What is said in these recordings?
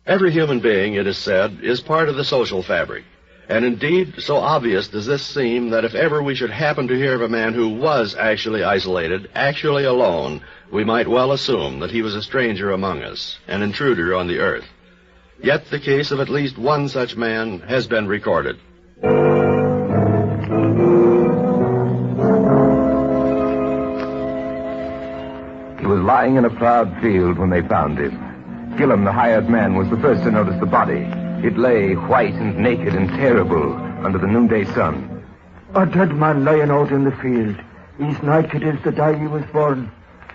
Every human being, it is said, is part of the social fabric. And indeed, so obvious does this seem that if ever we should happen to hear of a man who was actually isolated, actually alone, we might well assume that he was a stranger among us, an intruder on the earth. Yet the case of at least one such man has been recorded. He was lying in a plowed field when they found him. Gillum, the hired man, was the first to notice the body. It lay white and naked and terrible under the noonday sun. A dead man lying out in the field. He's naked as the day he was born.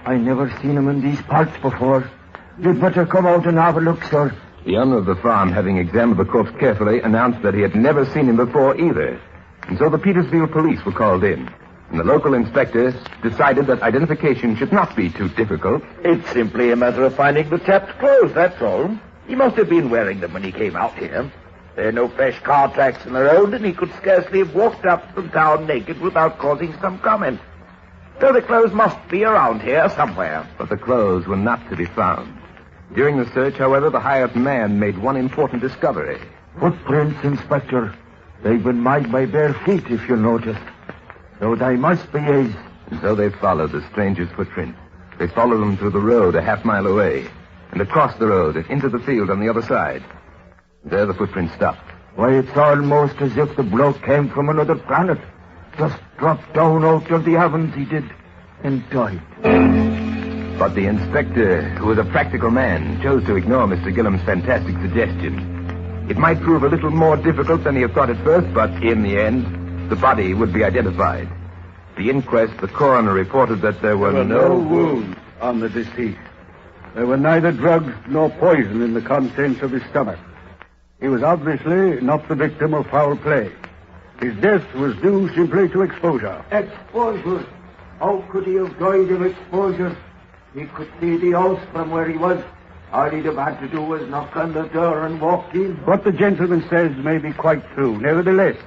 I never seen him in these parts before. You'd better come out and have a look, sir. The owner of the farm, having examined the corpse carefully, announced that he had never seen him before either. And so the Petersfield police were called in. And the local inspector decided that identification should not be too difficult. It's simply a matter of finding the chap's clothes, that's all. He must have been wearing them when he came out here. There are no fresh car tracks in the road, and he could scarcely have walked up from town naked without causing some comment. So the clothes must be around here somewhere. But the clothes were not to be found. During the search, however, the hired man made one important discovery. Footprints, Inspector. They've been made by bare feet, if you notice. So they must be his. And so they followed the stranger's footprint. They followed them through the road a half-mile away, and across the road and into the field on the other side. There the footprint stopped. Why, it's almost as if the bloke came from another planet. Just dropped down out of the heavens, he did, and died. But the inspector, who was a practical man, chose to ignore Mr. Gillum's fantastic suggestion. It might prove a little more difficult than he had thought at first, but in the end, the body would be identified. At the inquest, the coroner reported that there were no wounds on the deceased. There were neither drugs nor poison in the contents of his stomach. He was obviously not the victim of foul play. His death was due simply to exposure. Exposure? How could he have died of exposure? He could see the house from where he was. All he'd have had to do was knock on the door and walk in. What the gentleman says may be quite true. Nevertheless,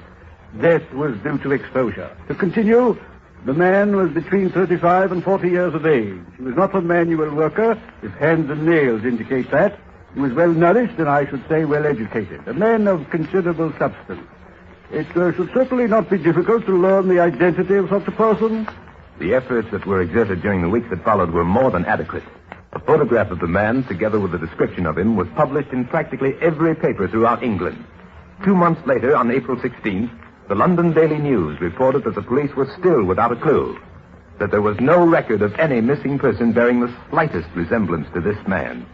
death was due to exposure. To continue, the man was between 35 and 40 years of age. He was not a manual worker. His hands and nails indicate that. He was well nourished and I should say well educated. A man of considerable substance. It should certainly not be difficult to learn the identity of such a person. The efforts that were exerted during the weeks that followed were more than adequate. A photograph of the man, together with a description of him, was published in practically every paper throughout England. 2 months later, on April 16th, the London Daily News reported that the police were still without a clue, that there was no record of any missing person bearing the slightest resemblance to this man.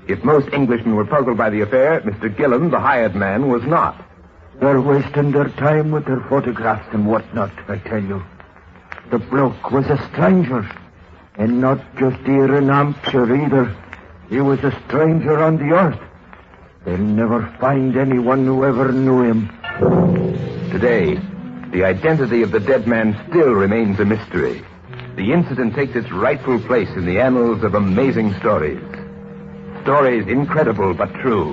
If most Englishmen were puzzled by the affair, Mr. Gillum, the hired man, was not. They're wasting their time with their photographs and whatnot, I tell you. The bloke was a stranger. And not just here in Hampshire either. He was a stranger on the earth. They'll never find anyone who ever knew him. Today, the identity of the dead man still remains a mystery. The incident takes its rightful place in the annals of amazing stories. Stories incredible but true.